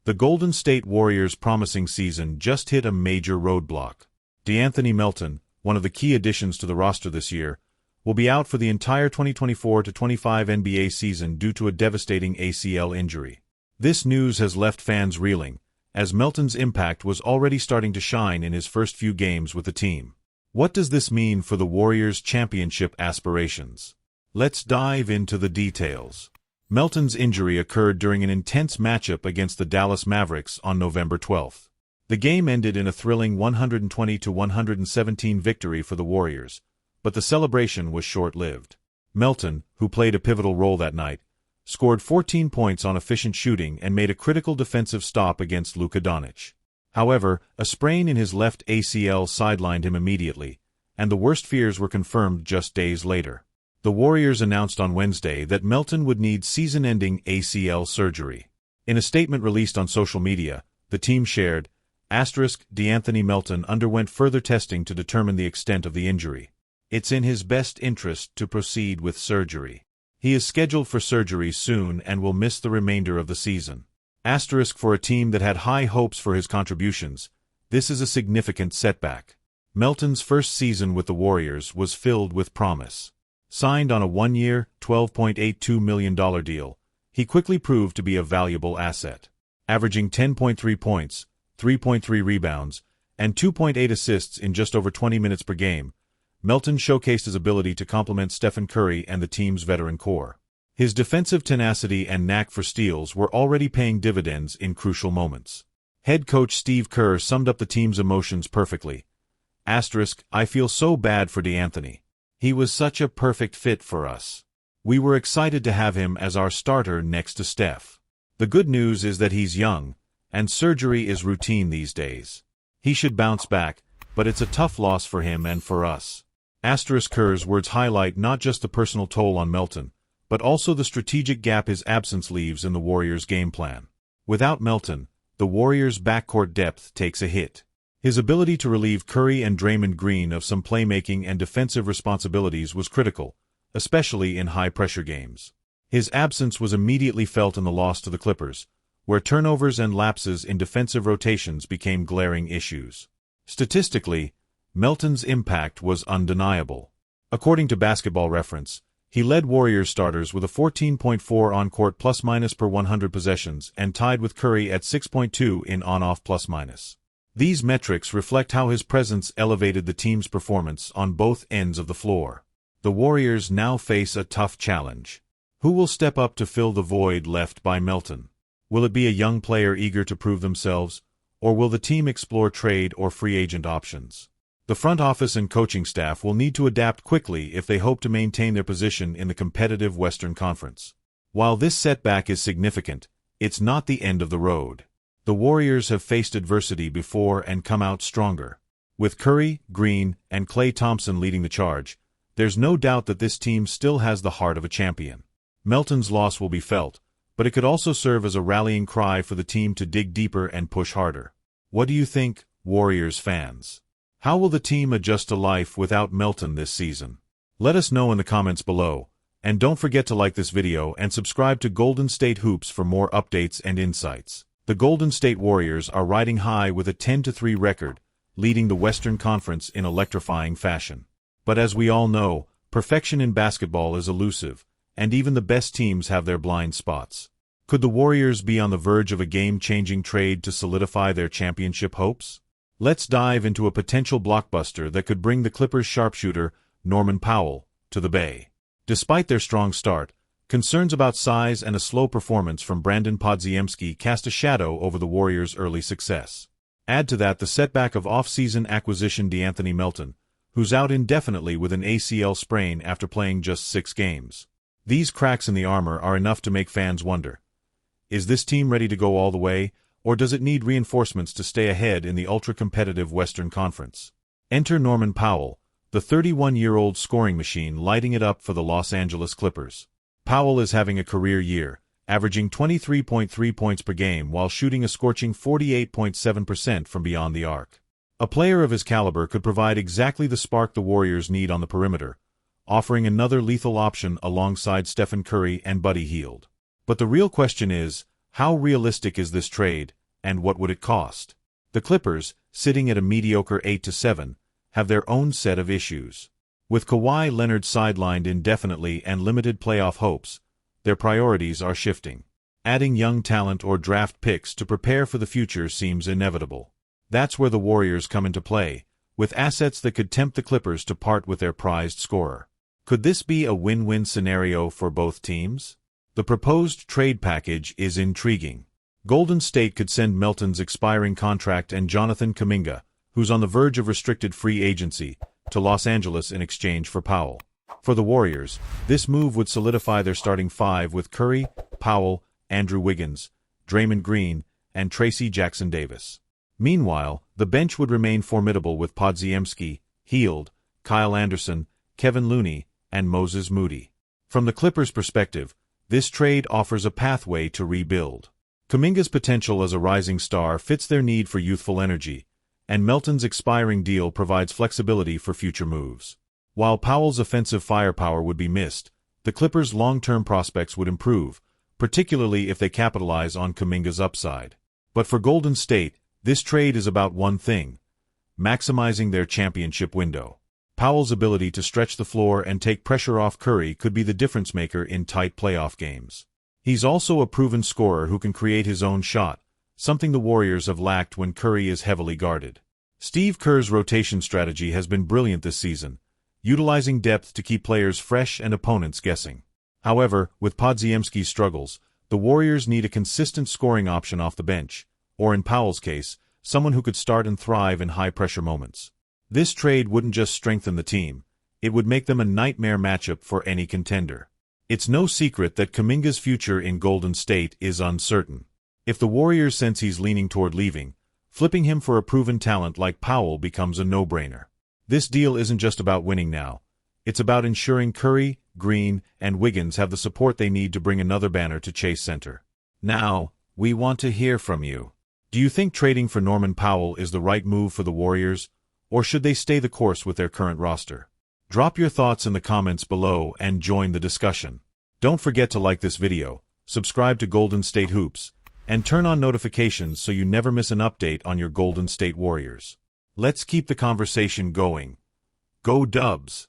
The Golden State Warriors' promising season just hit a major roadblock. DeAnthony Melton, one of the key additions to the roster this year, will be out for the entire 2024-25 NBA season due to a devastating ACL injury. This news has left fans reeling, as Melton's impact was already starting to shine in his first few games with the team. What does this mean for the Warriors' championship aspirations? Let's dive into the details. Melton's injury occurred during an intense matchup against the Dallas Mavericks on November 12. The game ended in a thrilling 120-117 victory for the Warriors, but the celebration was short-lived. Melton, who played a pivotal role that night, scored 14 points on efficient shooting and made a critical defensive stop against Luka Doncic. However, a sprain in his left ACL sidelined him immediately, and the worst fears were confirmed just days later. The Warriors announced on Wednesday that Melton would need season-ending ACL surgery. In a statement released on social media, the team shared, "DeAnthony Melton underwent further testing to determine the extent of the injury. It's in his best interest to proceed with surgery. He is scheduled for surgery soon and will miss the remainder of the season." For a team that had high hopes for his contributions, this is a significant setback. Melton's first season with the Warriors was filled with promise. Signed on a one-year, $12.82 million deal, he quickly proved to be a valuable asset. Averaging 10.3 points, 3.3 rebounds, and 2.8 assists in just over 20 minutes per game, Melton showcased his ability to complement Stephen Curry and the team's veteran core. His defensive tenacity and knack for steals were already paying dividends in crucial moments. Head coach Steve Kerr summed up the team's emotions perfectly. "I feel so bad for DeAnthony. He was such a perfect fit for us. We were excited to have him as our starter next to Steph. The good news is that he's young, and surgery is routine these days. He should bounce back, but it's a tough loss for him and for us." Kerr's words highlight not just the personal toll on Melton, but also the strategic gap his absence leaves in the Warriors' game plan. Without Melton, the Warriors' backcourt depth takes a hit. His ability to relieve Curry and Draymond Green of some playmaking and defensive responsibilities was critical, especially in high-pressure games. His absence was immediately felt in the loss to the Clippers, where turnovers and lapses in defensive rotations became glaring issues. Statistically, Melton's impact was undeniable. According to Basketball Reference, he led Warriors starters with a 14.4 on-court plus-minus per 100 possessions and tied with Curry at 6.2 in on-off plus-minus. These metrics reflect how his presence elevated the team's performance on both ends of the floor. The Warriors now face a tough challenge. Who will step up to fill the void left by Melton? Will it be a young player eager to prove themselves, or will the team explore trade or free agent options? The front office and coaching staff will need to adapt quickly if they hope to maintain their position in the competitive Western Conference. While this setback is significant, it's not the end of the road. The Warriors have faced adversity before and come out stronger. With Curry, Green, and Klay Thompson leading the charge, there's no doubt that this team still has the heart of a champion. Melton's loss will be felt, but it could also serve as a rallying cry for the team to dig deeper and push harder. What do you think, Warriors fans? How will the team adjust to life without Melton this season? Let us know in the comments below, and don't forget to like this video and subscribe to Golden State Hoops for more updates and insights. The Golden State Warriors are riding high with a 10-3 record, leading the Western Conference in electrifying fashion. But as we all know, perfection in basketball is elusive, and even the best teams have their blind spots. Could the Warriors be on the verge of a game-changing trade to solidify their championship hopes? Let's dive into a potential blockbuster that could bring the Clippers' sharpshooter, Norman Powell, to the Bay. Despite their strong start, concerns about size and a slow performance from Brandon Podziemski cast a shadow over the Warriors' early success. Add to that the setback of off-season acquisition DeAnthony Melton, who's out indefinitely with an ACL sprain after playing just 6 games. These cracks in the armor are enough to make fans wonder, is this team ready to go all the way, or does it need reinforcements to stay ahead in the ultra-competitive Western Conference? Enter Norman Powell, the 31-year-old scoring machine lighting it up for the Los Angeles Clippers. Powell is having a career year, averaging 23.3 points per game while shooting a scorching 48.7% from beyond the arc. A player of his caliber could provide exactly the spark the Warriors need on the perimeter, offering another lethal option alongside Stephen Curry and Buddy Hield. But the real question is, How realistic is this trade, and what would it cost? The Clippers, sitting at a mediocre 8-7, have their own set of issues. With Kawhi Leonard sidelined indefinitely and limited playoff hopes, their priorities are shifting. Adding young talent or draft picks to prepare for the future seems inevitable. That's where the Warriors come into play, with assets that could tempt the Clippers to part with their prized scorer. Could this be a win-win scenario for both teams? The proposed trade package is intriguing. Golden State could send Melton's expiring contract and Jonathan Kuminga, who's on the verge of restricted free agency, to Los Angeles in exchange for Powell. For the Warriors, this move would solidify their starting five with Curry, Powell, Andrew Wiggins, Draymond Green, and Tracy Jackson-Davis. Meanwhile, the bench would remain formidable with Podziemski, Hield, Kyle Anderson, Kevin Looney, and Moses Moody. From the Clippers' perspective, this trade offers a pathway to rebuild. Kuminga's potential as a rising star fits their need for youthful energy, and Melton's expiring deal provides flexibility for future moves. While Powell's offensive firepower would be missed, the Clippers' long-term prospects would improve, particularly if they capitalize on Kuminga's upside. But for Golden State, this trade is about one thing: maximizing their championship window. Powell's ability to stretch the floor and take pressure off Curry could be the difference-maker in tight playoff games. He's also a proven scorer who can create his own shot, something the Warriors have lacked when Curry is heavily guarded. Steve Kerr's rotation strategy has been brilliant this season, utilizing depth to keep players fresh and opponents guessing. However, with Podziemski's struggles, the Warriors need a consistent scoring option off the bench, or in Powell's case, someone who could start and thrive in high-pressure moments. This trade wouldn't just strengthen the team, it would make them a nightmare matchup for any contender. It's no secret that Kuminga's future in Golden State is uncertain. If the Warriors sense he's leaning toward leaving, flipping him for a proven talent like Powell becomes a no-brainer. This deal isn't just about winning now. It's about ensuring Curry, Green, and Wiggins have the support they need to bring another banner to Chase Center. Now, we want to hear from you. Do you think trading for Norman Powell is the right move for the Warriors, or should they stay the course with their current roster? Drop your thoughts in the comments below and join the discussion. Don't forget to like this video, subscribe to Golden State Hoops, and turn on notifications so you never miss an update on your Golden State Warriors. Let's keep the conversation going. Go Dubs!